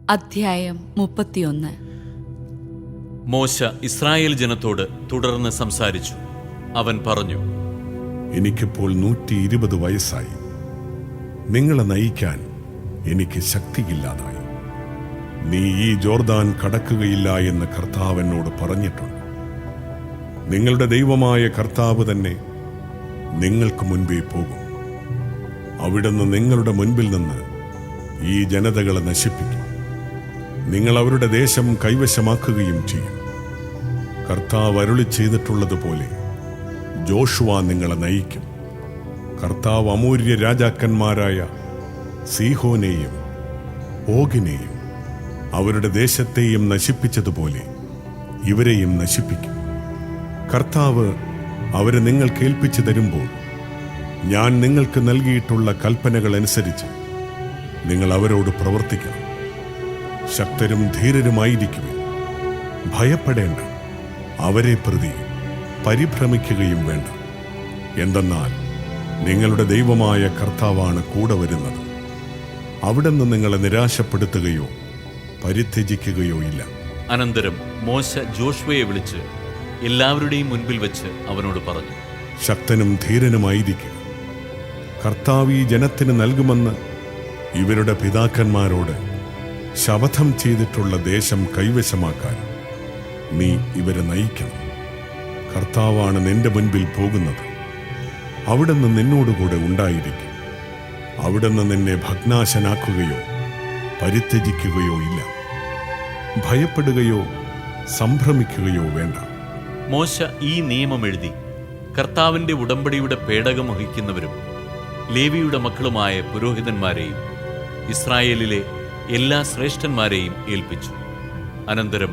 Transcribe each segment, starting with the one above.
അധ്യായം 31. മോശ ഇസ്രായേൽ ജനത്തോട് തുടർന്ന് സംസാരിച്ചു. അവൻ പറഞ്ഞു, എനിക്കിപ്പോൾ 120 വയസ്സായി. നിങ്ങളെ നയിക്കാൻ എനിക്ക് ശക്തിയില്ലാതായി. നീ ഈ ജോർദാൻ കടക്കുകയില്ല എന്ന് കർത്താവ് എന്നോട് പറഞ്ഞിട്ടുണ്ട്. നിങ്ങളുടെ ദൈവമായ കർത്താവ് തന്നെ നിങ്ങൾക്ക് മുൻപേ പോകും. അവിടുന്ന് നിങ്ങളുടെ മുൻപിൽ നിന്ന് ഈ ജനതകളെ നശിപ്പിക്കും. നിങ്ങൾ അവരുടെ ദേശം കൈവശമാക്കുകയും ചെയ്യും. കർത്താവ് അരുളി ചെയ്തിട്ടുള്ളതുപോലെ ജോഷുവ നിങ്ങളെ നയിക്കും. കർത്താവ് അമോര്യ രാജാക്കന്മാരായ സീഹോനെയും ഓഗിനെയും അവരുടെ ദേശത്തെയും നശിപ്പിച്ചതുപോലെ ഇവരെയും നശിപ്പിക്കും. കർത്താവ് അവരെ നിങ്ങൾ കേൾപ്പിച്ചു തരുമ്പോൾ ഞാൻ നിങ്ങൾക്ക് നൽകിയിട്ടുള്ള കൽപ്പനകൾ അനുസരിച്ച് നിങ്ങൾ അവരോട് പ്രവർത്തിക്കണം. ശക്തരും ധീരരുമായിരിക്കുവിൻ. ഭയപ്പെടേണ്ട, അവരെ പ്രതി പരിഭ്രമിക്കുകയും വേണ്ട. എന്തെന്നാൽ നിങ്ങളുടെ ദൈവമായ കർത്താവാണ് കൂടെ വരുന്നത്. അവിടുന്ന് നിങ്ങളെ നിരാശപ്പെടുത്തുകയോ പരിത്യജിക്കുകയോ ഇല്ല. അനന്തരം മോശ ജോഷുവയെ വിളിച്ച് എല്ലാവരുടെയും മുൻപിൽ വെച്ച് അവനോട് പറഞ്ഞു, ശക്തനും ധീരനുമായിരിക്കുക. കർത്താവ് ഈ ജനത്തിന് നൽകുമെന്ന് ഇവരുടെ പിതാക്കന്മാരോട് ശപഥം ചെയ്തിട്ടുള്ള ദേശം കൈവശമാക്കാൻ നീ ഇവരെ നയിക്കണം. കർത്താവാണ് നിന്റെ മുൻപിൽ പോകുന്നത്. അവിടുന്ന് നിന്നോടുകൂടെ ഉണ്ടായിരിക്കും. അവിടുന്ന് നിന്നെ ഭഗ്നാശനാക്കുകയോ പരിത്യജിക്കുകയോ ഇല്ല. ഭയപ്പെടുകയോ സംഭ്രമിക്കുകയോ വേണ്ട. മോശ ഈ നിയമം എഴുതി കർത്താവിന്റെ ഉടമ്പടിയുടെ പേടകം വഹിക്കുന്നവരും ലേവിയുടെ മക്കളുമായ പുരോഹിതന്മാരെയും ഇസ്രായേലിലെ എല്ലാ ശ്രേഷ്ഠന്മാരെയും ഏൽപ്പിച്ചു. അനന്തരം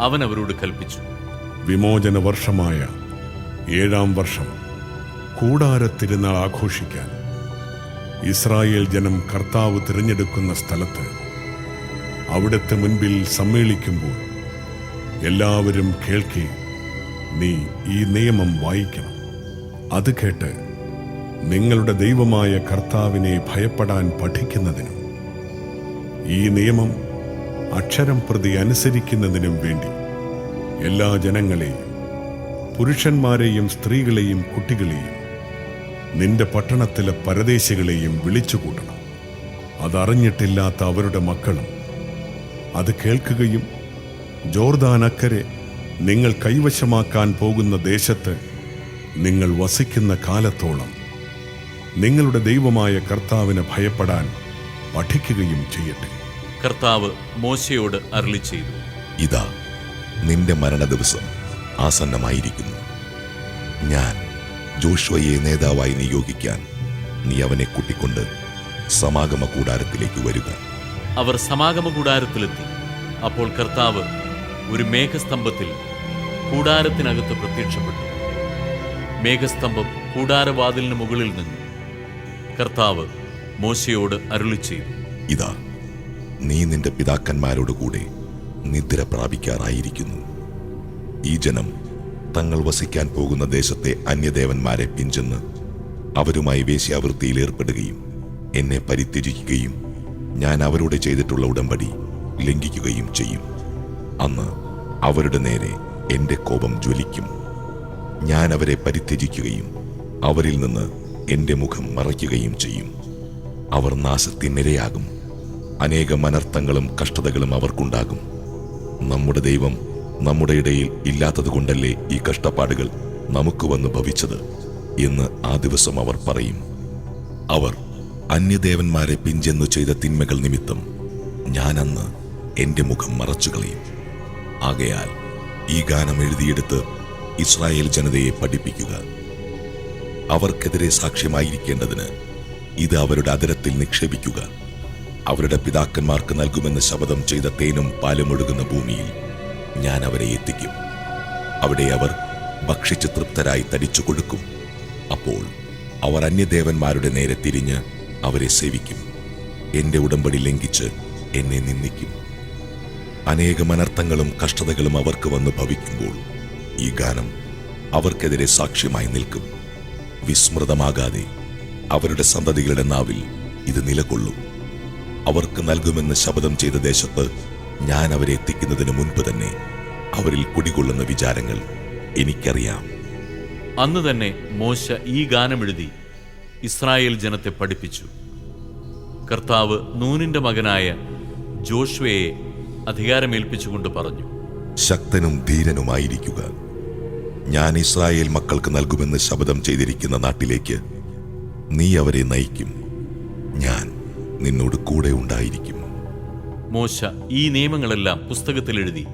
അവൻ അവരോട് കൽപ്പിച്ചു, വിമോചന വർഷമായ 7-ാം വർഷം കൂടാരത്തിരുന്നാൾ ആഘോഷിക്കാൻ ഇസ്രായേൽ ജനം കർത്താവ് തിരഞ്ഞെടുക്കുന്ന സ്ഥലത്ത് അവിടുത്തെ മുൻപിൽ സമ്മേളിക്കുമ്പോൾ എല്ലാവരും കേൾക്കെ നീ ഈ നിയമം വായിക്കണം. അത് കേട്ട് നിങ്ങളുടെ ദൈവമായ കർത്താവിനെ ഭയപ്പെടാൻ പഠിക്കുന്നതിനും ഈ നിയമം അക്ഷരം പ്രതി അനുസരിക്കുന്നതിനും വേണ്ടി എല്ലാ ജനങ്ങളെയും, പുരുഷന്മാരെയും സ്ത്രീകളെയും കുട്ടികളെയും നിന്റെ പട്ടണത്തിലെ പരദേശികളെയും വിളിച്ചുകൂട്ടണം. അതറിഞ്ഞിട്ടില്ലാത്ത അവരുടെ മക്കളും അത് കേൾക്കുകയും ജോർദാനക്കരെ നിങ്ങൾ കൈവശമാക്കാൻ പോകുന്ന ദേശത്ത് നിങ്ങൾ വസിക്കുന്ന കാലത്തോളം നിങ്ങളുടെ ദൈവമായ കർത്താവിനെ ഭയപ്പെടാൻ പഠിക്കുകയും ചെയ്യട്ടെ. കർത്താവ് മോശയോട് അരുളി ചെയ്തു, ഇതാ നിന്റെ മരണദിവസം ആസന്നമായിരിക്കുന്നു. ഞാൻ ജോഷുവയെ നേതാവായി നിയോഗിക്കാൻ നീ അവനെ കൂട്ടിക്കൊണ്ട് സമാഗമ കൂടാരത്തിലേക്ക് വരിക. അവർ സമാഗമ കൂടാരത്തിലെത്തി. അപ്പോൾ കർത്താവ് ഒരു മേഘസ്തംഭത്തിൽ കൂടാരത്തിനകത്ത് പ്രത്യക്ഷപ്പെട്ടു. മേഘസ്തംഭം കൂടാരവാതിലിന് മുകളിൽ നിന്നു. കർത്താവ് മോശയോട് അരുളി ചെയ്തു, ഇതാ നീ നിന്റെ പിതാക്കന്മാരോടുകൂടെ നിദ്ര പ്രാപിക്കാറായിരിക്കുന്നു. ഈ ജനം തങ്ങൾ വസിക്കാൻ പോകുന്ന ദേശത്തെ അന്യദേവന്മാരെ പിഞ്ചെന്ന് അവരുമായി വേശ്യാവൃത്തിയിൽ ഏർപ്പെടുകയും എന്നെ പരിത്യജിക്കുകയും ഞാൻ അവരോട് ചെയ്തിട്ടുള്ള ഉടമ്പടി ലംഘിക്കുകയും ചെയ്യും. അന്ന് അവരുടെ നേരെ എന്റെ കോപം ജ്വലിക്കും. ഞാൻ അവരെ പരിത്യജിക്കുകയും അവരിൽ നിന്ന് എന്റെ മുഖം മറയ്ക്കുകയും ചെയ്യും. അവർ നാശത്തിനിരയാകും. അനേകം അനർത്ഥങ്ങളും കഷ്ടതകളും അവർക്കുണ്ടാകും. നമ്മുടെ ദൈവം നമ്മുടെ ഇടയിൽ ഇല്ലാത്തതുകൊണ്ടല്ലേ ഈ കഷ്ടപ്പാടുകൾ നമുക്ക് വന്നു ഭവിച്ചത് എന്ന് ആ ദിവസം അവർ പറയും. അവർ അന്യദേവന്മാരെ പിഞ്ചെന്നു ചെയ്ത തിന്മകൾ നിമിത്തം ഞാൻ അന്ന് എന്റെ മുഖം മറച്ചുകളയും. ആകയാൽ ഈ ഗാനം എഴുതിയെടുത്ത് ഇസ്രായേൽ ജനതയെ പഠിപ്പിക്കുക. അവർക്കെതിരെ സാക്ഷ്യമായിരിക്കേണ്ടതിന് ഇത് അവരുടെ അധരത്തിൽ നിക്ഷേപിക്കുക. അവരുടെ പിതാക്കന്മാർക്ക് നൽകുമെന്ന് ശപഥം ചെയ്ത തേനും പാലും ഒഴുകുന്ന ഭൂമിയിൽ ഞാൻ അവരെ എത്തിക്കും. അവിടെ അവർ ഭക്ഷിച്ച് തൃപ്തരായി തടിച്ചു കൊടുക്കും. അപ്പോൾ അവർ അന്യദേവന്മാരുടെ നേരെ തിരിഞ്ഞ് അവരെ സേവിക്കും. എന്റെ ഉടമ്പടി ലംഘിച്ച് എന്നെ നിന്ദിക്കും. അനേകം അനർത്ഥങ്ങളും കഷ്ടതകളും അവർക്ക് വന്ന് ഭവിക്കുമ്പോൾ ഈ ഗാനം അവർക്കെതിരെ സാക്ഷ്യമായി നിൽക്കും. വിസ്മൃതമാകാതെ അവരുടെ സന്തതികളുടെ നാവിൽ ഇത് നിലകൊള്ളും. അവർക്ക് നൽകുമെന്ന് ശപഥം ചെയ്ത ദേശത്ത് ഞാൻ അവരെ എത്തിക്കുന്നതിന് മുൻപ് തന്നെ അവരിൽ കുടികൊള്ളുന്ന വിചാരങ്ങൾ എനിക്കറിയാം. അന്ന് തന്നെ മോശ ഈ ഗാനമെഴുതി ഇസ്രായേൽ ജനത്തെ പഠിപ്പിച്ചു. കർത്താവ് നൂനിന്റെ മകനായ ജോഷ്വയെ അധികാരമേൽപ്പിച്ചുകൊണ്ട് പറഞ്ഞു, ശക്തനും ധീരനുമായിരിക്കുക. ഞാൻ ഇസ്രായേൽ മക്കൾക്ക് നൽകുമെന്ന് ശപഥം ചെയ്തിരിക്കുന്ന നാട്ടിലേക്ക് നീ അവരെ നയിക്കും. ഞാൻ നിന്നോട് കൂടെ ഉണ്ടായിരിക്കും. മോശ ഈ നിയമങ്ങളെല്ലാം പുസ്തകത്തിൽ എഴുതി.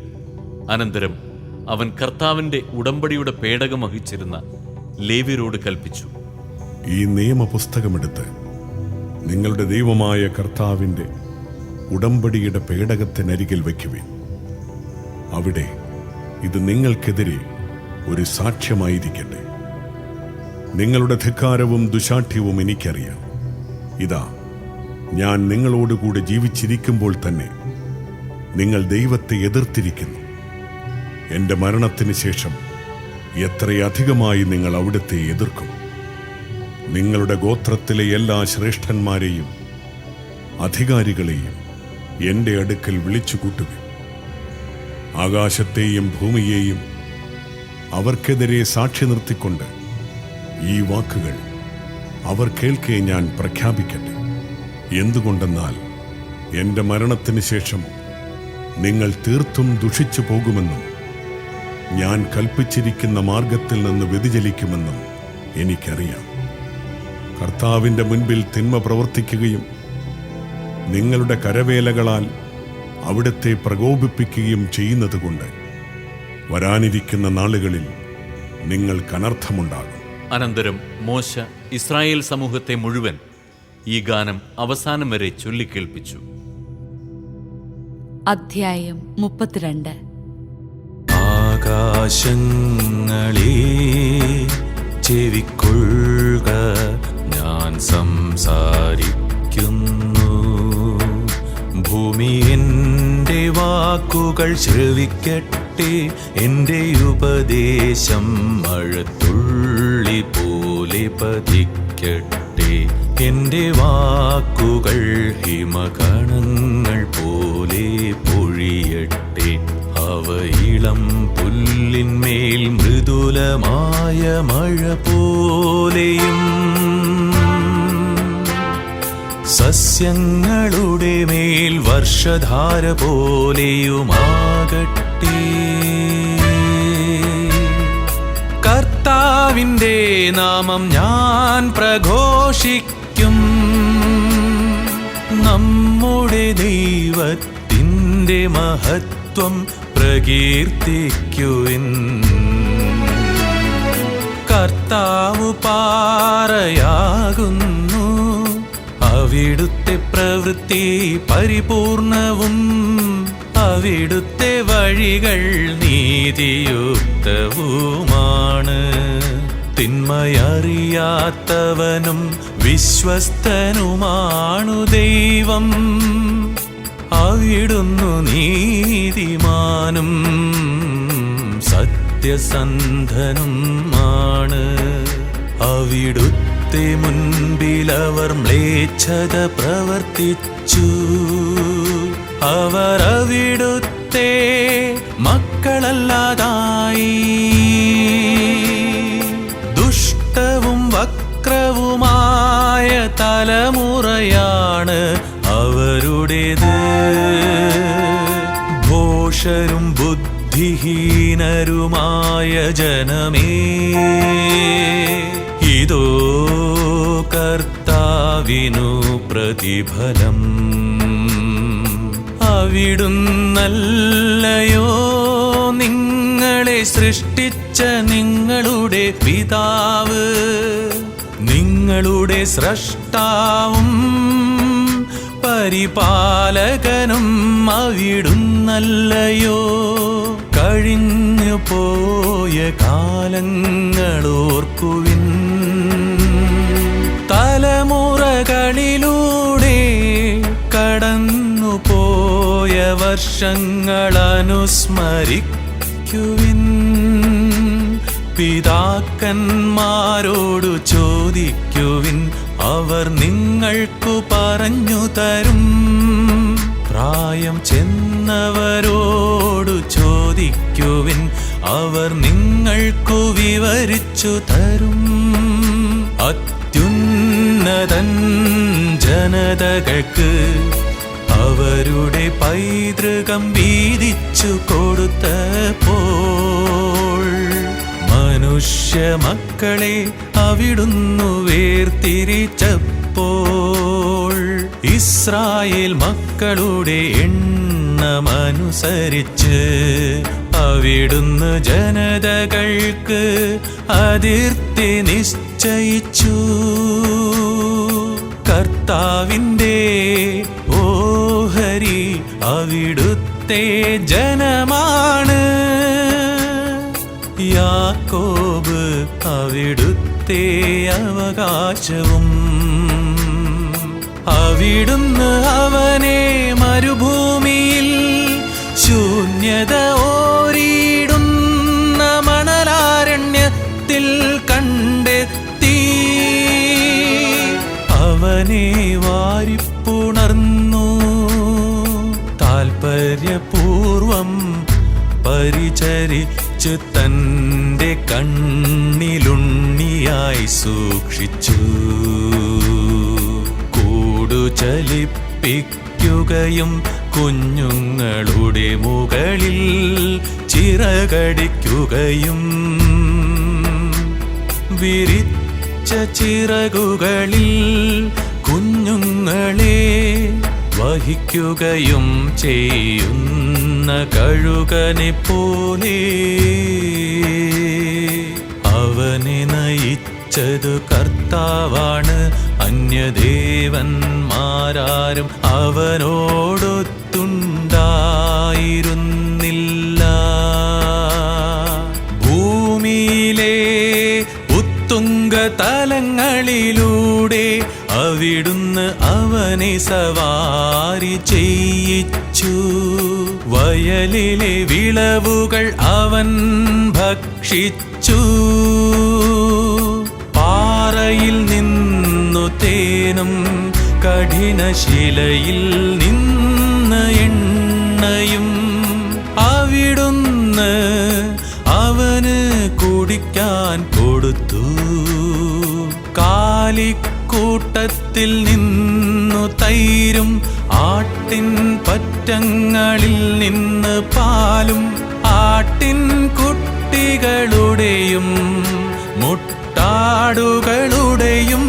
അനന്തരം അവൻ കർത്താവിന്റെ ഉടമ്പടിയുടെ പേടകം വഹിച്ചിരുന്ന ലേവ്യരോട് കൽപ്പിച്ചു, ഈ നിയമപുസ്തകമെടുത്ത് നിങ്ങളുടെ ദൈവമായ കർത്താവിൻ്റെ ഉടമ്പടിയുടെ പേടകത്തിനരികിൽ വയ്ക്കുവിൻ. അവിടെ ഇത് നിങ്ങൾക്കെതിരെ ഒരു സാക്ഷ്യമായിരിക്കട്ടെ. നിങ്ങളുടെ ധിക്കാരവും ദുശാഠ്യവും എനിക്കറിയാം. ഇതാ, ഞാൻ നിങ്ങളോടുകൂടെ ജീവിച്ചിരിക്കുമ്പോൾ തന്നെ നിങ്ങൾ ദൈവത്തെ എതിർത്തിരിക്കുന്നു. എൻ്റെ മരണത്തിന് ശേഷം എത്രയധികമായി നിങ്ങൾ അവിടുത്തെ എതിർക്കും. നിങ്ങളുടെ ഗോത്രത്തിലെ എല്ലാ ശ്രേഷ്ഠന്മാരെയും അധികാരികളെയും എൻ്റെ അടുക്കൽ വിളിച്ചുകൂട്ടുവിൻ. ആകാശത്തെയും ഭൂമിയെയും അവർക്കെതിരെ സാക്ഷി നിർത്തിക്കൊണ്ട് ഈ വാക്കുകൾ അവർ കേൾക്കെ ഞാൻ പ്രഖ്യാപിക്കട്ടെ. എന്തുകൊണ്ടെന്നാൽ എൻ്റെ മരണത്തിന് ശേഷം നിങ്ങൾ തീർത്തും ദുഷിച്ചു പോകുമെന്നും ഞാൻ കൽപ്പിച്ചിരിക്കുന്ന മാർഗത്തിൽ നിന്ന് വ്യതിചലിക്കുമെന്നും എനിക്കറിയാം. കർത്താവിൻ്റെ മുൻപിൽ തിന്മ പ്രവർത്തിക്കുകയും നിങ്ങളുടെ കരവേലകളാൽ അവിടുത്തെ പ്രകോപിപ്പിക്കുകയും ചെയ്യുന്നതുകൊണ്ട് വരാനിരിക്കുന്ന നാളുകളിൽ നിങ്ങൾക്ക് അനർത്ഥമുണ്ടാകും. അനന്തരം മോശ ഇസ്രായേൽ സമൂഹത്തെ മുഴുവൻ ഈ ഗാനം അവസാനം വരെ ചൊല്ലിക്കേൾപ്പിച്ചു. അധ്യായം 32. ആകാശങ്ങളേ ചെവിക്കൊള്ളുക, ഞാൻ സംസാരിക്കുന്നു. ഭൂമി എൻ്റെ വാക്കുകൾ ശ്രവിക്കട്ടെ. എൻ്റെ ഉപദേശം മഴത്തുള്ളി പോലെ പതിക്കട്ടെ. എൻ്റെ വാക്കുകൾ ഹിമകണങ്ങൾ പോലെ പൊഴിയട്ടെ. അവ ഇളം പുല്ലിന്മേൽ മൃദുലമായ മഴ പോലെയും സസ്യങ്ങളുടെ മേൽ വർഷധാര പോലെയുമാകട്ടെ. കർത്താവിൻ്റെ നാമം ഞാൻ പ്രഘോഷിക്കും. നമ്മുടെ ദൈവത്തിൻ്റെ മഹത്വം പ്രകീർത്തിക്കുവിൻ. കർത്താവ് പാറയാകുന്നു, അവിടുത്തെ പ്രവൃത്തി പരിപൂർണവും, അവിടുത്തെ വഴികൾ നീതിയുക്തവുമാണ്. തിന്മയറിയാത്തവനും വിശ്വസ്തനുമാണു ദൈവം, അവിടുന്നു നീതിമാനും സത്യസന്ധനുമാണ്. അവിടുത്തെ മുൻപിലവർ മ്ലേച്ഛത പ്രവർത്തിച്ചു. അവർ അവിടുത്തെ മക്കളല്ലാതായി. ദുഷ്ടവും വക്രവുമായ തലമുറയാണ് അവരുടേത്. ഘോഷരും ബുദ്ധിഹീനരുമായ ജനമേ, ഇതോ കർത്താവിനു പ്രതിഫലം. അവിടുന്നല്ലയോ നിങ്ങളെ സൃഷ്ടിച്ച നിങ്ങളുടെ പിതാവ്, നിങ്ങളുടെ സ്രഷ്ടാവും പരിപാലകനും അവിടുന്നല്ലയോ. കഴിഞ്ഞു പോയ കാലങ്ങളോർക്കുവിൻ. തലമുറകളിലൂടെ കടന്നു പോയ വർഷങ്ങൾ അനുസ്മരിക്കുവിൻ. പിതാക്കന്മാരോടു ചോദിക്കുവിൻ, അവർ നിങ്ങൾക്കു പറഞ്ഞു തരും. പ്രായം ചെന്നവരോടു ചോദിക്കുവിൻ, അവർ നിങ്ങൾക്കു വിവരിച്ചു തരും. അത്യുന്നതൻ ജനതകൾക്ക് അവരുടെ പൈതൃകം വീതിച്ചു കൊടുത്തപ്പോൾ മനുഷ്യ മക്കളെ അവിടുന്നു വേർതിരിച്ചപ്പോൾ ഇസ്രായേൽ മക്കളുടെ എണ്ണമനുസരിച്ച് അവിടുന്ന് ജനതകൾക്ക് അതിർത്തി നിശ്ചയിച്ചു. കർത്താവിൻ്റെ ഓഹരി അവിടുത്തെ ജനമാണ്, യാക്കോബ് അവിടുത്തെ അവകാശവും. അവിടുന്ന് അവനെ മരുഭൂമിയിൽ ശൂന്യത ഓരിയിടുന്ന മണലാരണ്യത്തിൽ കണ്ടെത്തി. അവനെ വാരിപ്പുണർന്നു, താൽപര്യപൂർവം പരിചരിച്ച് തൻ്റെ കണ്ണിലുണ്ണിയായി സൂക്ഷിച്ചു. കൂടുചലിപ്പിക്കുകയും കുഞ്ഞുങ്ങളുടെ മുകളിൽ ചിറകടിക്കുകയും വിരിച്ച ചിറകുകളിൽ കുഞ്ഞുങ്ങളെ വഹിക്കുകയും ചെയ്യുന്ന കഴുകനെ പോലെ അവനെ നയിച്ചതു കർത്താവാണ്. അന്യദേവന്മാരാരും അവനോടൊത്തുണ്ടായിരുന്നില്ല. ഭൂമിയിലെ ഉത്തുംഗ തലങ്ങളിലൂടെ അവിടുന്ന് അവനെ സവാരി ചെയ്യിച്ചു. വയലിലെ വിളവുകൾ അവൻ ഭക്ഷിച്ചു. പാറയിൽ നിന്നു തേനും കഠിനശിലയിൽ നിന്ന് എണ്ണയും അവിടുന്ന് അവന് കുടിക്കാൻ കൊടുത്തു. കാലിക്കൂട്ടത്തിൽ നിന്നു തൈരും ആട്ടിൻ പറ്റങ്ങളിൽ നിന്ന് പാലും ആട്ടിൻ കുട്ടികളുടെയും മുട്ടാടുകളുടെയും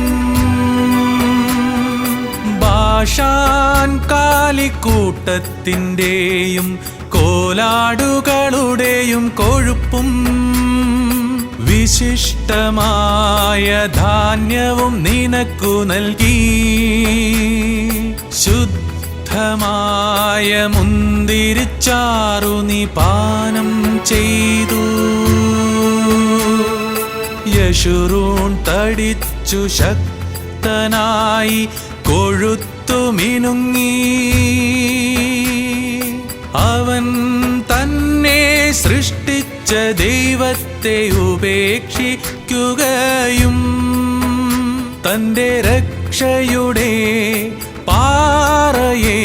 ബാഷാൻ കാലിക്കൂട്ടത്തിൻ്റെയും കോലാടുകളുടെയും കൊഴുപ്പും വിശിഷ്ടമായ ധാന്യവും നിനക്കു നൽകി. ശുദ്ധമായ മുന്തിരിച്ചാറു നീ പാനം ചെയ്തു. യശുറൂൺ തടിച്ചു ശക്തനായി കൊഴുത്തു മിനുങ്ങി. അവൻ തന്നെ സൃഷ്ടിച്ച ദൈവത്തെ ഉപേക്ഷിക്കുകയും തൻ്റെ രക്ഷയുടെ പാറയെ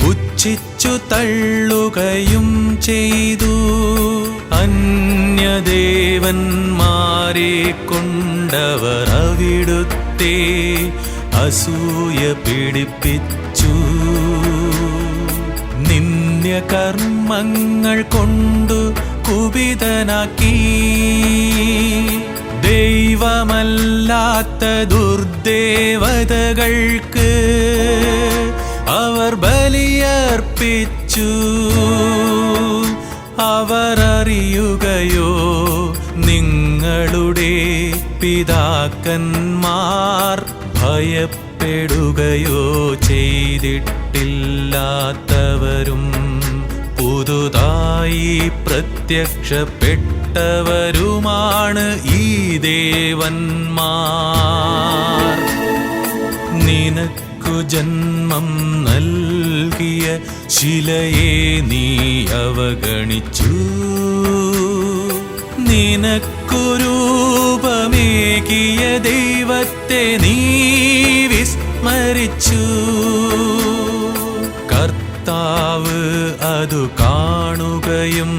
പുച്ഛിച്ചു തള്ളുകയും ചെയ്തു. അന്യദേവന്മാരെ കൊണ്ടവർ അവിടുത്തെ അസൂയ പിടിപ്പിച്ചു. നിന്ദ്യകർമ്മങ്ങൾ കൊണ്ടു കുപിതനാക്കി. ദൈവമല്ലാത്ത ദുർദേവതകൾക്ക് അവർ ബലിയർപ്പിച്ചു. അവർ അറിയുകയോ നിങ്ങളുടെ പിതാക്കന്മാർ ഭയപ്പെടുകയോ ചെയ്തിട്ടില്ലാത്തവരും പുതുതായി പ്രത്യക്ഷപ്പെട്ടവരുമാണ് ഈ ദേവന്മാർ. നിനക്കു ജന്മം നൽകിയ ശിലയെ നീ അവഗണിച്ചു. നിനക്കു രൂപമേകിയ ദൈവത്തെ നീ വിസ്മരിച്ചു. കർത്താവ് അതു കാണുകയും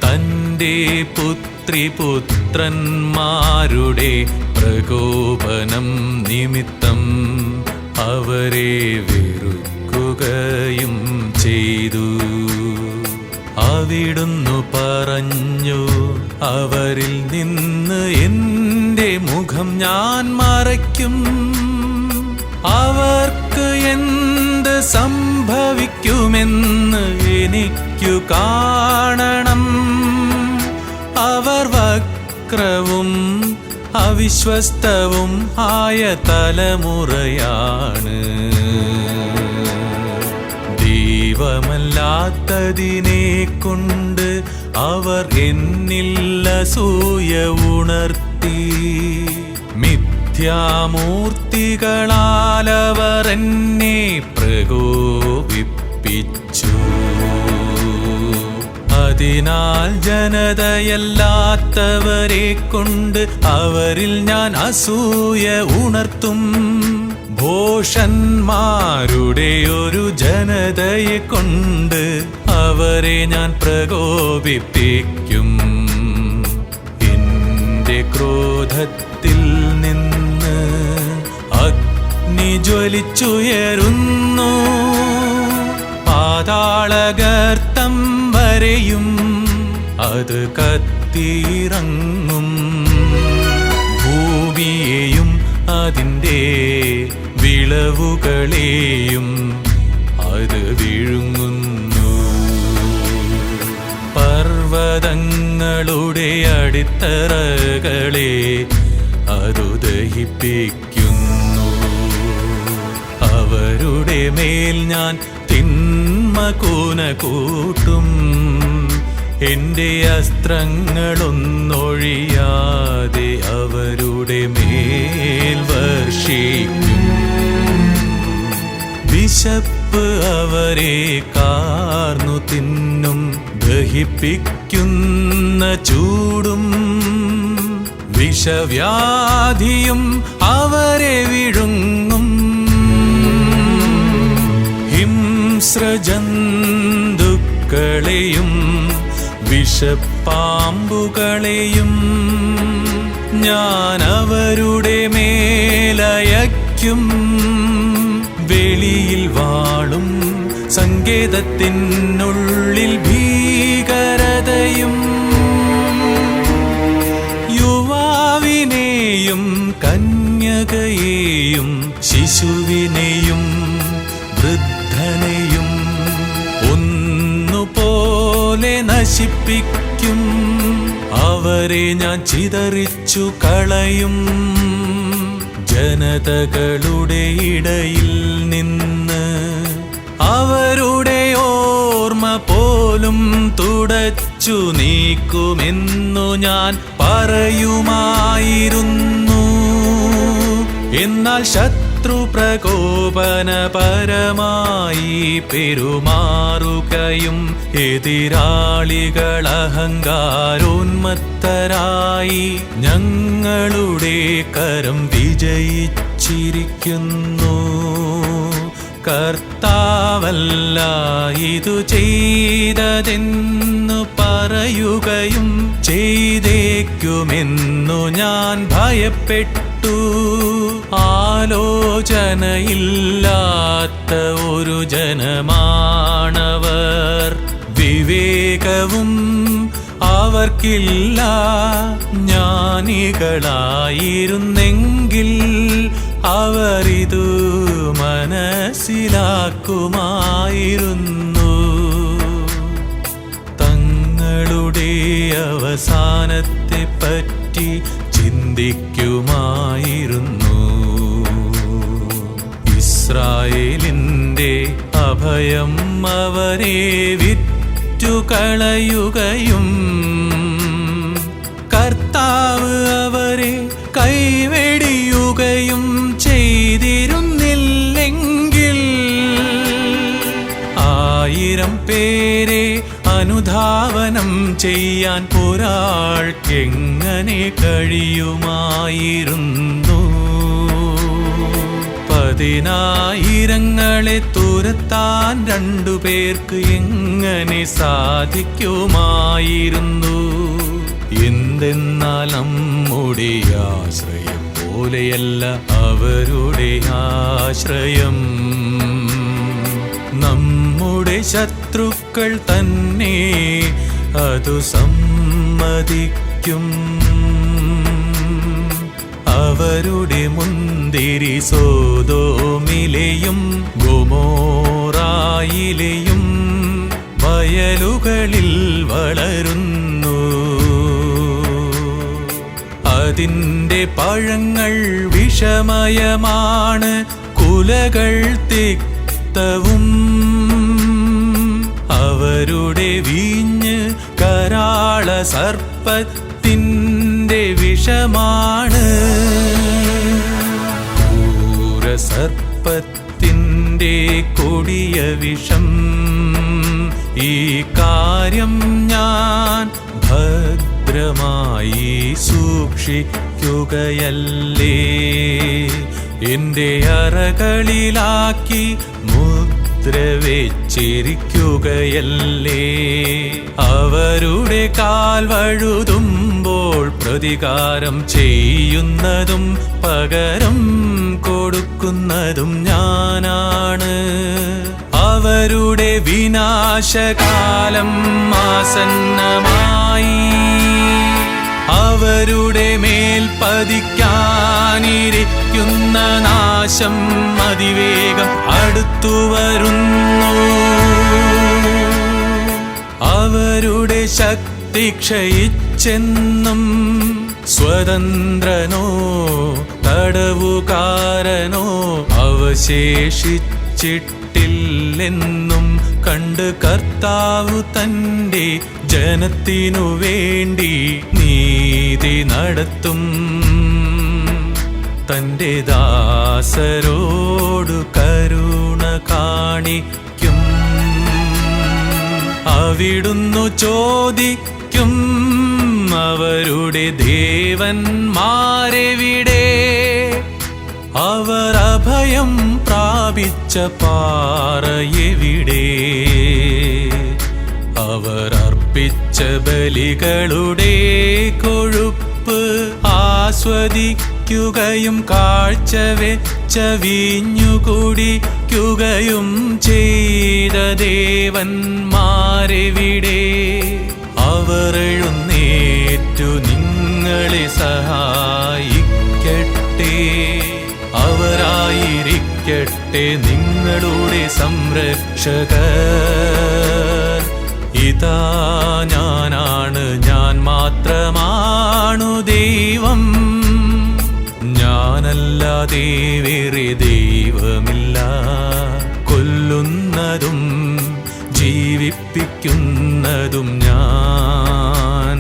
തൻ്റെ പുത്രിപുത്രന്മാരുടെ പ്രകോപനം നിമിത്തം അവരെ വെറുക്കുകയും ചെയ്തു. അവിടുന്നു പറഞ്ഞു, അവരിൽ നിന്ന് എൻ്റെ മുഖം ഞാൻ മറയ്ക്കും. അവർക്ക് എന്ത് സംഭവിക്കുമെന്ന് എനിക്കു കാണണം. അവർ വക്രവും അവിശ്വസ്തവും ആയ തലമുറയാണ്. ദൈവമല്ലാത്തതിനെ കൊണ്ട് അവർ എന്നിൽ അസൂയ ഉണർത്തി. മിഥ്യാമൂർത്തികളാൽ അവർ എന്നെ പ്രകോപിപ്പിച്ചു. അതിനാൽ ജനതയല്ലാത്തവരെ കൊണ്ട് അവരിൽ ഞാൻ അസൂയ ഉണർത്തും. ഭോഷന്മാരുടെ ഒരു ജനതയെ കൊണ്ട് അവരെ ഞാൻ പ്രകോപിപ്പിക്കും. എന്റെ ക്രോധത്തിൽ നിന്ന് അഗ്നി ജ്വലിച്ചുയരുന്നു. പാതാളഗർത്തം വരെയും അത് കത്തിയിറങ്ങും. ഭൂമിയെയും അതിൻ്റെ വിളവുകളെയും അത് വിഴുങ്ങുന്നു. പർവ്വതങ്ങളുടെ അടിത്തറകളെ അതു ദഹിപ്പിക്കുന്നു. അവരുടെ മേൽ ഞാൻ തിന്മ കൂന കൂട്ടും. എൻ്റെ അസ്ത്രങ്ങളൊന്നൊഴിയാതെ അവരുടെ മേൽ വർഷിക്കും. വിശപ്പ് അവരെ കാർന്നു തിന്നും. ദഹിപ്പിക്കുന്ന ചൂടും വിഷവ്യാധിയും അവരെ വിഴുങ്ങും. ഹിംസ്രജന്തുക്കളെയും വിഷപ്പാമ്പുകളെയും ഞാൻ അവരുടെ മേലയക്കും. വെളിയിൽ വാളും സങ്കേതത്തിനുള്ളിൽ ഭീകരതയും. യുവാവിനെയും കന്യകയെയും ശിശുവിനെയും വൃദ്ധനെയും ഒന്നുപോലെ നശിപ്പിക്കും. അവരെ ഞാൻ ചിതറിച്ചു കളയും. ജനതകളുടെ ഇടയിൽ നിന്ന് അവരുടെ ഓർമ്മ പോലും തുടച്ചു നീക്കുമെന്നു ഞാൻ പറയുമായിരുന്നു. എന്നാൽ ശത്രു പ്രകോപനപരമായി പെരുമാറുകയും എതിരാളികൾ അഹങ്കാരോന്മത്തരായി ഞങ്ങളുടെ കരം വിജയിച്ചിരിക്കുന്നു. കർത്താവല്ല ഇതു ചെയ്തതെന്നു പറയുകയും ചെയ്തേക്കുമെന്നു ഞാൻ ഭയപ്പെട്ടു. ആലോചനയില്ലാത്ത ഒരു ജനമാണവർ. വിവേകവും അവർക്കില്ല. ജ്ഞാനികളായിരുന്നെങ്കിൽ അവരിതു മനസ്സിലാക്കുമായിരുന്നു. തങ്ങളുടെ അവസാനത്തെ പറ്റി ചിന്തിക്കുമായിരുന്നു. ഇസ്രായേലിന്റെ അഭയം അവരെ വിറ്റുകളയുകയും കർത്താവ് അവരെ കൈവെടിയുകയും ചെയ്തിരുന്നില്ലെങ്കിൽ 1000 പേരെ അനുധാവനം ചെയ്യാൻ ഒരാൾക്കെങ്ങനെ കഴിയുമായിരുന്നു? 10,000 തുരത്താൻ 2 പേർക്ക് എങ്ങനെ സാധിക്കുമായിരുന്നു? എന്തെന്നാൽ നമ്മുടെ ആശ്രയം പോലെയല്ല അവരുടെ ആശ്രയം. നമ്മുടെ ശത്രുക്കൾ തന്നെ അതു സമ്മതിക്കും. അവരുടെ മുന്തിരി സോദോമിലെയും ഗൊമോറായിലെയും വയലുകളിൽ വളരുന്നു. അതിൻ്റെ പഴങ്ങൾ വിഷമയമാണ്, കുലകൾ തിക്തവും. അവരുടെ വീഞ്ഞ് കരാള സർപ്പത്തിൻ്റെ വിഷമാണ്. സർപ്പത്തിൻ്റെ കൊടിയ വിഷം. ഈ കാര്യം ഞാൻ ഭദ്രമായി സൂക്ഷിക്കുകയല്ലേ, എൻ്റെ അറകളിലാക്കി മുദ്ര വെച്ചിരിക്കുകയല്ലേ. അവരുടെ കാൽ വഴുതുമ്പോൾ പ്രതികാരം ചെയ്യുന്നതും പകരം കൊടുക്കുന്നതും ഞാനാണ്. അവരുടെ വിനാശകാലം ആസന്നമായി. അവരുടെ മേൽ പതിക്കാനിരിക്കുന്ന നാശം അതിവേഗം അടുത്തു വരുന്നു. അവരുടെ ശക്തി ക്ഷയിച്ചെന്നും സ്വതന്ത്രനോ തടവുകാരനോ അവശേഷിച്ചിട്ടില്ലെന്നും കണ്ട് കർത്താവ് തൻ്റെ ജനത്തിനു വേണ്ടി നീതി നടത്തും. തൻ്റെ ദാസരോടു കരുണ കാണിക്കും. അവിടുന്നു ചോദിക്കും, അവരുടെ ദേവന്മാരെവിടെ? അവർ അഭയം പ്രാപിച്ച പാറയെവിടെ? അവർ അർപ്പിച്ച ബലികളുടെ കൊഴുപ്പ് ആസ്വദിക്കുകയും കാഴ്ചവെച്ച വീഞ്ഞു കുടിക്കുകയും ചെയ്ത ദേവന്മാരെവിടെ? അവർ എഴുന്നേറ്റു നിങ്ങളെ സഹായിക്കട്ടെ. അവരായിരിക്കട്ടെ നിങ്ങളുടെ സംരക്ഷകർ. ഇതാ ഞാനാണ്, ഞാൻ മാത്രമാണു ദൈവം. ഞാനല്ലാതെ വേറെ ദൈവമില്ല. കൊല്ലുന്നതും ജീവിപ്പിക്കുന്നതും ഞാൻ,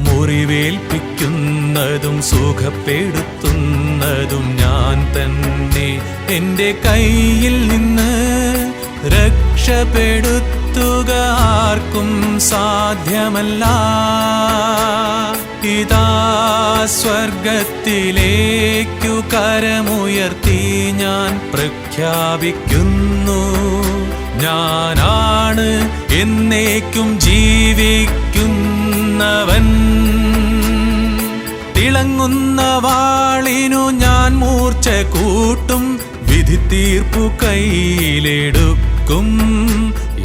മുറിവേൽപ്പിക്കുന്നതും സുഖപ്പെടുത്തുന്നതും ഞാൻ തന്നെ. എൻ്റെ കയ്യിൽ നിന്ന് രക്ഷപ്പെടുത്തുക ആർക്കും സാധ്യമല്ല. ഇതാ സ്വർഗത്തിലേക്കു കരമുയർത്തി ഞാൻ പ്രഖ്യാപിക്കുന്നു, ഞാനാണ് എന്നേക്കും ജീവിക്കുന്നവൻ. തിളങ്ങുന്ന വാളിനു ഞാൻ മൂർച്ച കൂട്ടും, വിധി തീർപ്പു കയ്യിലെടുക്കും.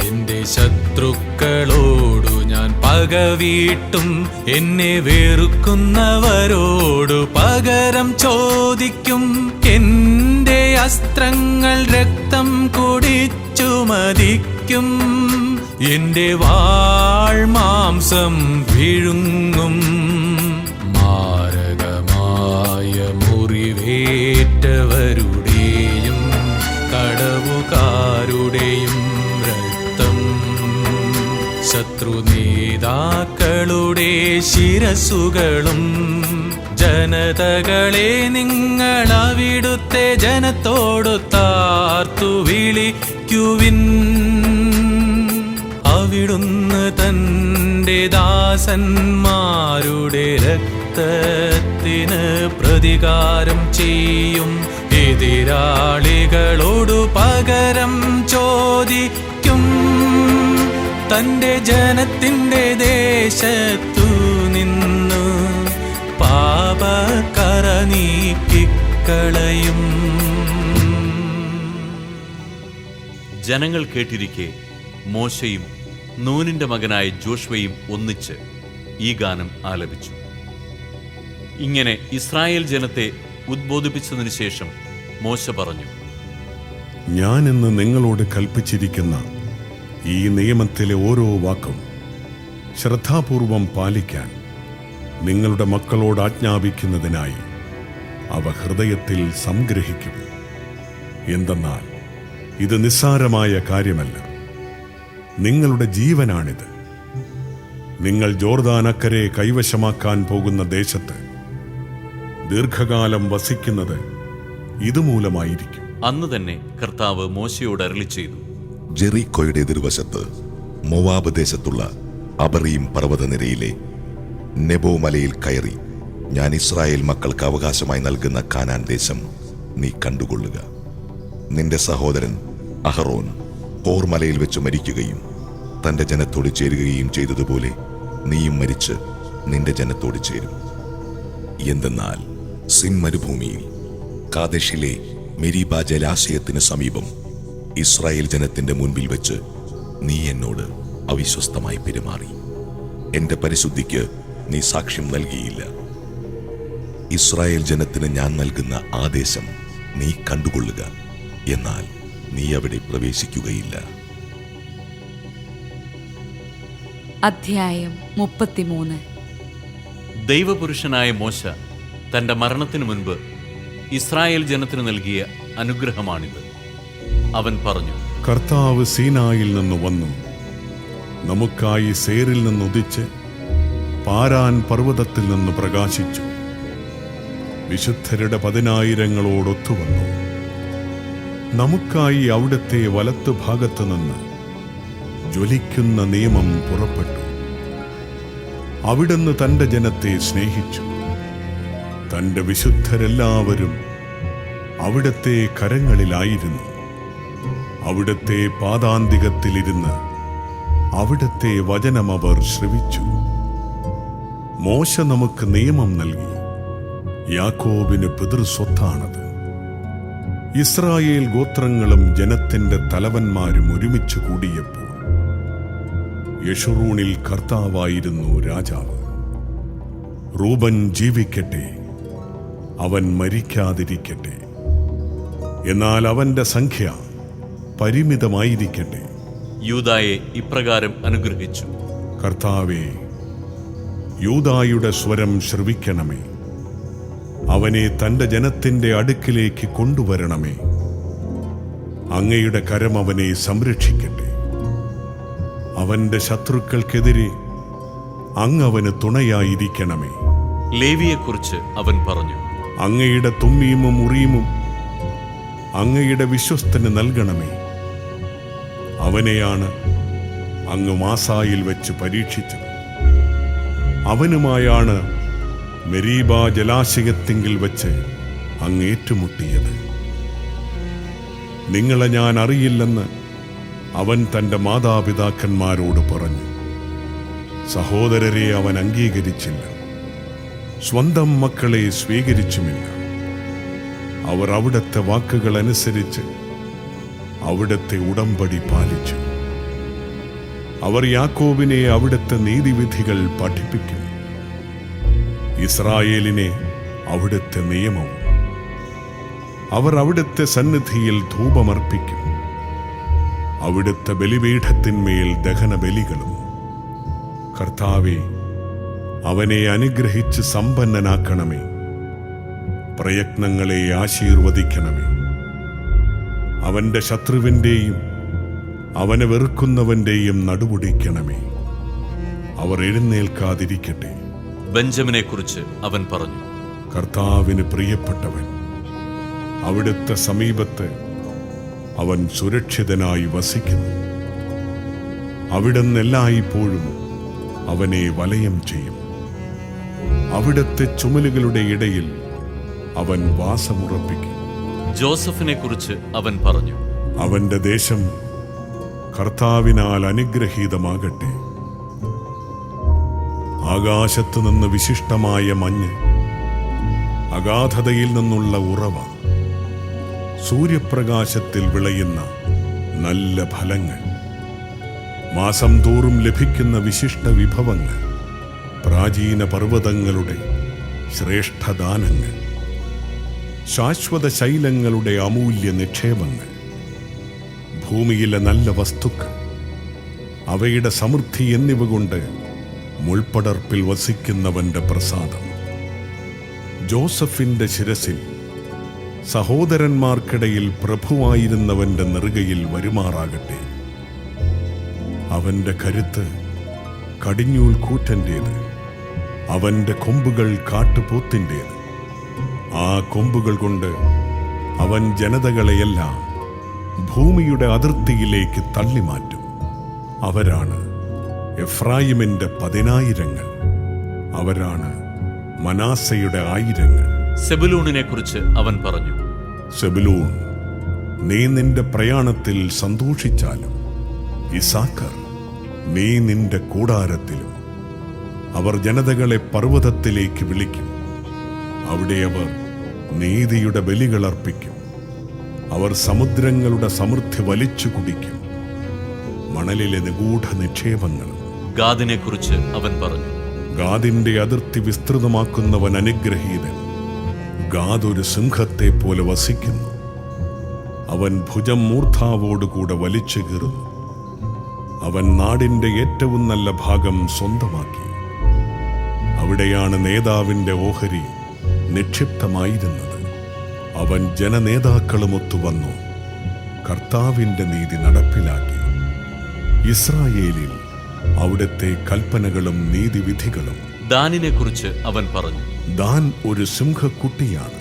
എന്റെ ശത്രുക്കളോടു ഞാൻ പകവീട്ടും, എന്നെ വെറുക്കുന്നവരോടു പകരം ചോദിക്കും. എന്റെ അസ്ത്രങ്ങൾ രക്തം കുടിച്ചു മതിക്കും, എന്റെ വാൾ മാംസം വിഴുങ്ങും. മാരകമായ മുറിവേറ്റവരുടെയും കടവുകാരുടെയും രക്തം, ശത്രുനേതാക്കളുടെ ശിരസുകളും. ജനതകളെ നിങ്ങൾ അവിടുത്തെ ജനത്തോടു താർത്തു വിളിക്കുവിൻ. ദാസന്മാരുടെ രക്തത്തിന് പ്രതികാരം ചെയ്യും. എതിരാളികളോടു പകരം ചോദിക്കും. തന്റെ ജനത്തിന്റെ ദേശത്തു നിന്നു പാപക്കറ നീക്കിക്കളയും. ജനങ്ങൾ കേട്ടിരിക്കെ മോശയും നൂനിന്റെ മകനായ ജോഷ്വയും ഒന്നിച്ച് ഈ ഗാനം ആലപിച്ചു. ഇങ്ങനെ ഇസ്രായേൽ ജനത്തെ ഉദ്ബോധിപ്പിച്ചതിനു ശേഷം മോശ പറഞ്ഞു, ഞാൻ ഇന്ന് നിങ്ങളോട് കൽപ്പിച്ചിരിക്കുന്ന ഈ നിയമത്തിലെ ഓരോ വാക്കും ശ്രദ്ധാപൂർവം പാലിക്കാൻ നിങ്ങളുടെ മക്കളോട് ആജ്ഞാപിക്കുന്നതിനായി അവ ഹൃദയത്തിൽ സംഗ്രഹിക്കും. എന്തെന്നാൽ ഇത് നിസ്സാരമായ കാര്യമല്ല, നിങ്ങളുടെ ജീവനാണിത്. നിങ്ങൾ ജോർദാനക്കരെ കൈവശമാക്കാൻ പോകുന്ന ദേശത്ത് ദീർഘകാലം വസിക്കുന്നത് ഇതുമൂലമായിരിക്കും. അന്ന് തന്നെ കർത്താവ് മോശയോട് അരുളിച്ചെയ്തു, ജെറിക്കോയുടെ എതിർവശത്ത് മോവാബ് ദേശത്തുള്ള അബറീം പർവ്വതനിരയിലെ നെബോ മലയിൽ കയറി ഞാൻ ഇസ്രായേൽ മക്കൾക്ക് അവകാശമായി നൽകുന്ന കാനാൻ ദേശം നീ കണ്ടുകൊള്ളുക. നിന്റെ സഹോദരൻ അഹറോൻ ഹോർ മലയിൽ വെച്ച് മരിക്കുകയും തന്റെ ജനത്തോട് ചേരുകയും ചെയ്തതുപോലെ നീയും മരിച്ച് നിന്റെ ജനത്തോട് ചേരും. എന്തെന്നാൽ സിൻ മരുഭൂമിയിൽ കാദേശിലെ മെരീബ ജലാശയത്തിന് സമീപം ഇസ്രായേൽ ജനത്തിന്റെ മുൻപിൽ വെച്ച് നീ എന്നോട് അവിശ്വസ്തമായി പെരുമാറി. എന്റെ പരിശുദ്ധിക്ക് നീ സാക്ഷ്യം നൽകിയില്ല. ഇസ്രായേൽ ജനത്തിന് ഞാൻ നൽകുന്ന ആദേശം നീ കണ്ടുകൊള്ളുക, എന്നാൽ നീ അവിടെ പ്രവേശിക്കുകയില്ല. അധ്യായം 33. ദൈവപുരുഷനായ മോശ തന്റെ മരണത്തിനു മുൻപ് ഇസ്രായേൽ ജനത്തിന് നൽകിയ അനുഗ്രഹമാണിത്. അവൻ പറഞ്ഞു, കർത്താവ് സീനായിൽ നിന്ന് വന്നു നമുക്കായി സേറിൽ നിന്നുദിച്ച് പാരാൻ പർവ്വതത്തിൽ നിന്ന് പ്രകാശിച്ചു. വിശുദ്ധരുടെ 10,000 നമുക്കായി അവിടുത്തെ വലത്തു ഭാഗത്തു നിന്ന് ജ്വലിക്കുന്ന നിയമം പുറപ്പെട്ടു. അവിടുന്ന് തന്റെ ജനത്തെ സ്നേഹിച്ചു. തന്റെ വിശുദ്ധരെല്ലാവരും അവിടുത്തെ കരങ്ങളിലായിരുന്നു. അവിടുത്തെ പാദാന്തികത്തിലിരുന്ന് അവിടുത്തെ വചനം അവർ ശ്രവിച്ചു. മോശ നമുക്ക് നിയമം നൽകി. യാക്കോബിന് പിതൃസ്വത്താണത്. ഇസ്രായേൽ ഗോത്രങ്ങളും ജനത്തിന്റെ തലവന്മാരും ഒരുമിച്ച് കൂടിയപ്പോൾ യെശുറൂണിൽ കർത്താവായിരുന്നു രാജാവ്. റൂബൻ ജീവിക്കട്ടെ, അവൻ മരിക്കാതിരിക്കട്ടെ. എന്നാൽ അവന്റെ സംഖ്യ പരിമിതമായിരിക്കട്ടെ. യൂദായെ ഇപ്രകാരം അനുഗ്രഹിച്ചു, കർത്താവേ, യൂദായുടെ സ്വരം ശ്രവിക്കണമേ. അവനെ തന്റെ ജനത്തിന്റെ അടുക്കിലേക്ക് കൊണ്ടുവരണമേ. അങ്ങയുടെ കരം അവനെ സംരക്ഷിക്കട്ടെ. അവന്റെ ശത്രുക്കൾക്കെതിരെ അങ്ങ് അവന് തുണയായിരിക്കണമേ. ലേവിയെക്കുറിച്ച് അവൻ പറഞ്ഞു, അങ്ങയുടെ തുമ്മീമും ഉറീമും അങ്ങയുടെ വിശ്വസ്തന് നൽകണമേ. അവനെയാണ് അങ്ങ് മാസായിൽ വെച്ച് പരീക്ഷിച്ചത്. അവനുമായാണ് മെരീബ ജലാശയത്തിങ്കിൽ വെച്ച് അങ്ങ് ഏറ്റുമുട്ടിയത്. നിങ്ങളെ ഞാൻ അറിയില്ലെന്ന് അവൻ തന്റെ മാതാപിതാക്കന്മാരോട് പറഞ്ഞു. സഹോദരരെ അവൻ അംഗീകരിച്ചില്ല, സ്വന്തം മക്കളെ സ്വീകരിച്ചുമില്ല. അവർ അവിടുത്തെ വാക്കുകൾ അനുസരിച്ച് അവിടുത്തെ ഉടമ്പടി പാലിച്ചു. അവർ യാക്കോബിനെ അവിടുത്തെ നീതിവിധികൾ പഠിപ്പിക്കും, ഇസ്രായേലിനെ അവിടുത്തെ നിയമവും. അവർ അവിടുത്തെ സന്നിധിയിൽ ധൂപമർപ്പിക്കും, അവിടുത്തെ ബലിപീഠത്തിന്മേൽ ദഹനബലികളും. കർത്താവേ, അവനെ അനുഗ്രഹിച്ച് സമ്പന്നനാക്കണമേ. പ്രയത്നങ്ങളെ ആശീർവദിക്കണമേ. അവന്റെ ശത്രുവിൻ്റെയും അവനെ വെറുക്കുന്നവന്റെയും നടുമുടിക്കണമേ. അവർ എഴുന്നേൽക്കാതിരിക്കട്ടെ. ബെഞ്ചമിനെക്കുറിച്ച് അവൻ പറഞ്ഞു, കർത്താവിന് പ്രിയപ്പെട്ടവൻ, അവിടുത്തെ സമീപത്ത് അവൻ സുരക്ഷിതനായി വസിക്കുന്നു. അവിടുന്ന് എല്ലായ്പ്പോഴും അവനെ വലയം ചെയ്യും. അവിടുത്തെ ചുമലുകളുടെ ഇടയിൽ അവൻ വാസമുറപ്പിക്കും. ജോസഫിനെ കുറിച്ച് അവൻ പറഞ്ഞു, അവന്റെ ദേശം കർത്താവിനാൽ അനുഗ്രഹീതമാകട്ടെ. ആകാശത്തു നിന്ന് വിശിഷ്ടമായ മഞ്ഞ്, അഗാധതയിൽ നിന്നുള്ള ഉറവ, സൂര്യപ്രകാശത്തിൽ വിളയുന്ന നല്ല ഫലങ്ങൾ, മാസം തോറും ലഭിക്കുന്ന വിശിഷ്ട വിഭവങ്ങൾ, പ്രാചീന പർവ്വതങ്ങളുടെ ശ്രേഷ്ഠദാനങ്ങൾ, ശാശ്വത ശൈലങ്ങളുടെ അമൂല്യ നിക്ഷേപങ്ങൾ, ഭൂമിയിലെ നല്ല വസ്തുക്കൾ, അവയുടെ സമൃദ്ധി എന്നിവ കൊണ്ട് മുൾപ്പടർപ്പിൽ വസിക്കുന്നവന്റെ പ്രസാദം. ജോസഫിന്റെ ശിരസിൽ സഹോദരന്മാർക്കിടയിൽ പ്രഭുവായിരുന്നവന്റെ നെറുകയിൽ വരുമാറാകട്ടെ. അവന്റെ കരുത്ത് കടിഞ്ഞൂൽ കൂറ്റന്റേത്, അവന്റെ കൊമ്പുകൾ കാട്ടുപോത്തിൻ്റേത്. ആ കൊമ്പുകൾ കൊണ്ട് അവൻ ജനതകളെയെല്ലാം ഭൂമിയുടെ അതിർത്തിയിലേക്ക് തള്ളിമാറ്റും. അവരാണ് എഫ്രായിമിന്റെ 10,000, അവരാണ് മനാസയുടെ 1000. സെബുലൂണിനെ കുറിച്ച് അവൻ പറഞ്ഞു, സെബുലൂൺ, നീ നിന്റെ പ്രയാണത്തിൽ സന്തോഷിച്ചാലും, ഇസാക്കർ, നീ നിന്റെ കൂടാരത്തിലും. അവർ ജനതകളെ പർവ്വതത്തിലേക്ക് വിളിക്കും. അവിടെ അവർ നീതിയുടെ ബലികളർപ്പിക്കും. അവർ സമുദ്രങ്ങളുടെ സമൃദ്ധി വലിച്ചു കുടിക്കും, മണലിലെ നിഗൂഢ നിക്ഷേപങ്ങളും. ഗാദിനെ കുറിച്ച് അവൻ പറഞ്ഞു, ഗാദിന്റെ അതിർത്തി വിസ്തൃതമാക്കുന്നവൻ അനുഗ്രഹീതൻ. ഗാദ് ഒരു സിംഹത്തെ പോലെ വസിക്കുന്നു. അവൻ ഭുജം മൂർധാവോടുകൂടെ വലിച്ചു കീറുന്നു. അവൻ നാടിന്റെ ഏറ്റവും നല്ല ഭാഗം സ്വന്തമാക്കി. അവിടെയാണ് നേതാവിന്റെ ഓഹരി നിക്ഷിപ്തമായിരുന്നത്. അവൻ ജനനേതാക്കളുമൊത്തു വന്നു കർത്താവിന്റെ നീതി നടപ്പിലാക്കി. ഇസ്രായേലിൽ അവിടുത്തെ കൽപ്പനകളും നീതിവിധികളും. ദാനിനെ കുറിച്ച് അവൻ പറഞ്ഞു, ദാൻ ഒരു സിംഹക്കുട്ടിയാണ്.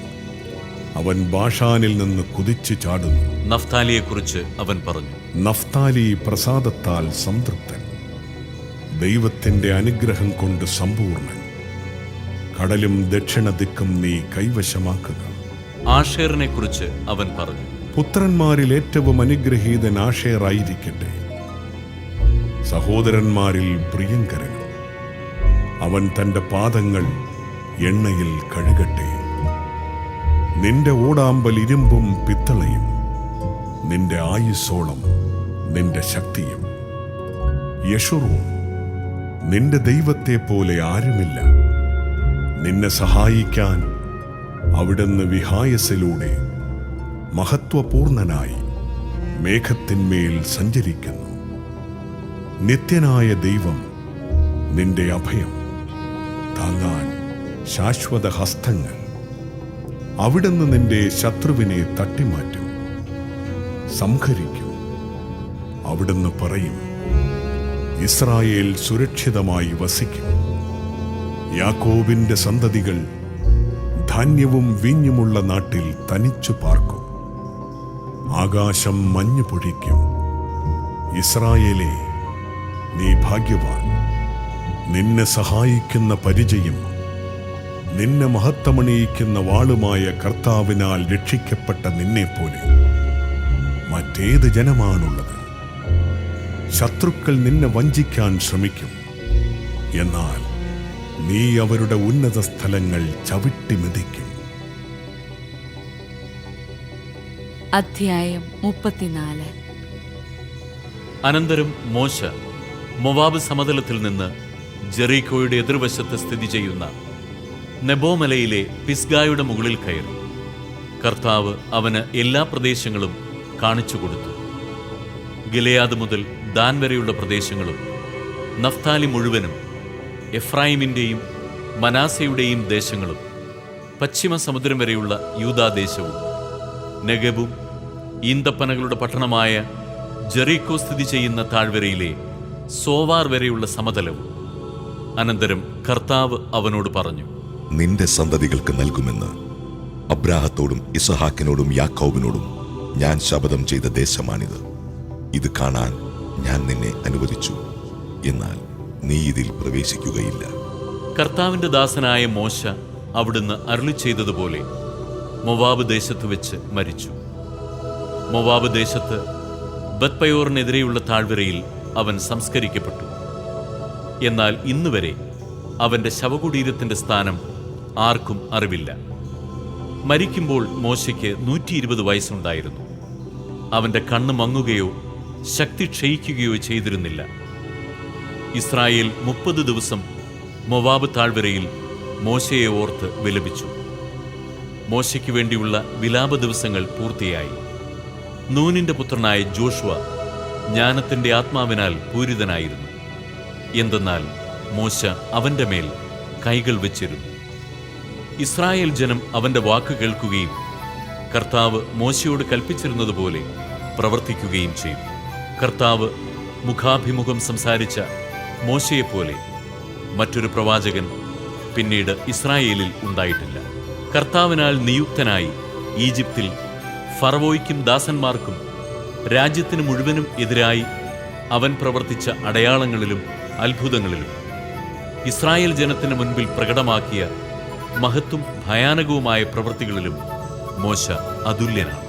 അവൻ ബാഷാനിൽ നിന്ന് കുതിച്ചു ചാടുന്നു. നഫ്താലിയെ കുറിച്ച് അവൻ പറഞ്ഞു, നഫ്താലി പ്രസാദത്താൽ സംതൃപ്തൻ, ദൈവത്തിന്റെ അനുഗ്രഹം കൊണ്ട് സമ്പൂർണ്ണൻ. കടലും ദക്ഷിണ ദിക്കും നീ കൈവശമാക്കുക. ആഷേറിനെ കുറിച്ച് അവൻ പറഞ്ഞു, പുത്രന്മാരിൽ ഏറ്റവും അനുഗ്രഹീതൻ ആഷേറായിരിക്കട്ടെ, സഹോദരന്മാരിൽ പ്രിയങ്കരൻ. അവൻ തന്റെ പാദങ്ങൾ എണ്ണയിൽ കഴുകട്ടെ. നിന്റെ ഓടാമ്പൽ ഇരുമ്പും പിത്തളയും, നിന്റെ ആയുസ്സോളം നിന്റെ ശക്തിയും. യശുറൂൻ, നിന്റെ ദൈവത്തെ പോലെ ആരുമില്ല. നിന്നെ സഹായിക്കാൻ അവിടുന്ന് വിഹായസിലൂടെ മഹത്വപൂർണനായി മേഘത്തിന്മേൽ സഞ്ചരിക്കുന്നു. നിത്യനായ ദൈവം നിന്റെ അഭയം, താങ്ങാൻ ശാശ്വത ഹസ്തങ്ങൾ. അവിടുന്ന് നിന്റെ ശത്രുവിനെ തട്ടിമാറ്റും, സംഹരിക്കും. അവിടുന്ന് പറയും, ഇസ്രായേൽ സുരക്ഷിതമായി വസിക്കും. യാക്കോബിന്റെ സന്തതികൾ ധാന്യവും വീഞ്ഞുമുള്ള നാട്ടിൽ തനിച്ചു പാർക്കും. ആകാശം മഞ്ഞു പൊഴിക്കും. ഇസ്രായേലേ, നീ ഭാഗ്യവാൻ. നിന്നെ സഹായിക്കുന്ന പരിചയം, നിന്നെ മഹത്വമണിയിക്കുന്ന വാളുമായ കർത്താവിനാൽ രക്ഷിക്കപ്പെട്ട നിന്നെപ്പോലെ മറ്റേത് ജനമാണുള്ളത്? ശത്രുക്കൾ നിന്നെ വഞ്ചിക്കാൻ ശ്രമിക്കും, എന്നാൽ നീ അവരുടെ ഉന്നത സ്ഥലങ്ങൾ ചവിട്ടിമെതിക്കും. അധ്യായം 34. അനന്തരം മോശ മൊവാബ് സമതലത്തിൽ നിന്ന് ജെറീക്കോയുടെ എതിർവശത്ത് സ്ഥിതി ചെയ്യുന്ന നെബോമലയിലെ പിസ്ഗായുടെ മുകളിൽ കയറി. കർത്താവ് അവന് എല്ലാ പ്രദേശങ്ങളും കാണിച്ചു കൊടുത്തു. ഗിലെയാദ് മുതൽ ദാൻ വരെയുള്ള പ്രദേശങ്ങളും, നഫ്താലി മുഴുവനും, എഫ്രായിമിൻ്റെയും മനാസയുടെയും ദേശങ്ങളും, പശ്ചിമ സമുദ്രം വരെയുള്ള യൂദാദേശവും, നെഗബും ഈന്തപ്പനകളുടെ പട്ടണമായ ജെറീക്കോ സ്ഥിതി ചെയ്യുന്ന താഴ്വരയിലെ സോവാർ വരെയുള്ള സമതലവും. അനന്തരം കർത്താവ് അവനോട് പറഞ്ഞു, നിന്റെ സന്തതികൾക്ക് നൽകുമെന്ന് അബ്രാഹത്തോടും ഇസഹാക്കിനോടും യാക്കോബിനോടും ഞാൻ ശപഥം ചെയ്ത ദേശമാണിത്. ഇത് കാണാൻ ഞാൻ നിന്നെ അനുവദിച്ചു. എന്നാൽ നീ ഇതിൽ പ്രവേശിക്കുകയില്ല. കർത്താവിന്റെ ദാസനായ മോശ അവിടുന്ന് അരുളി ചെയ്തതുപോലെ മൊവാബ് ദേശത്ത് വെച്ച് മരിച്ചു. മൊവാബ് ദേശത്ത് ബത്പയോറിനെതിരെയുള്ള താഴ്വരയിൽ അവൻ സംസ്കരിക്കപ്പെട്ടു. എന്നാൽ ഇന്നുവരെ അവന്റെ ശവകുടീരത്തിന്റെ സ്ഥാനം ആർക്കും അറിവില്ല. മരിക്കുമ്പോൾ മോശയ്ക്ക് 120 വയസ്സുണ്ടായിരുന്നു. അവന്റെ കണ്ണ് മങ്ങുകയോ ശക്തി ക്ഷയിക്കുകയോ ചെയ്തിരുന്നില്ല. ഇസ്രായേൽ 30 ദിവസം മൊവാബ് താഴ്വരയിൽ മോശയെ ഓർത്ത് വിലപിച്ചു. മോശയ്ക്ക് വേണ്ടിയുള്ള വിലാപ ദിവസങ്ങൾ പൂർത്തിയായി. നൂനിന്റെ പുത്രനായ ജോഷുവ ജ്ഞാനത്തിന്റെ ആത്മാവിനാൽ പൂരിതനായിരുന്നു. എന്തെന്നാൽ മോശ അവന്റെ മേൽ കൈകൾ വെച്ചിരുന്നു. ഇസ്രായേൽ ജനം അവന്റെ വാക്ക് കേൾക്കുകയും കർത്താവ് മോശയോട് കൽപ്പിച്ചിരുന്നതുപോലെ പ്രവർത്തിക്കുകയും ചെയ്തു. കർത്താവ് മുഖാഭിമുഖം സംസാരിച്ച മോശയെപ്പോലെ മറ്റൊരു പ്രവാചകൻ പിന്നീട് ഇസ്രായേലിൽ ഉണ്ടായിട്ടില്ല. കർത്താവിനാൽ നിയുക്തനായി ഈജിപ്തിൽ ഫറവോയ്ക്കും ദാസന്മാർക്കും രാജ്യത്തിന് മുഴുവനും എതിരായി അവൻ പ്രവർത്തിച്ച അടയാളങ്ങളിലും അത്ഭുതങ്ങളിലും ഇസ്രായേൽ ജനത്തിന് മുൻപിൽ പ്രകടമാക്കിയ മഹത്തും ഭയാനകവുമായ പ്രവൃത്തികളിലും മോശ അതുല്യനാണ്.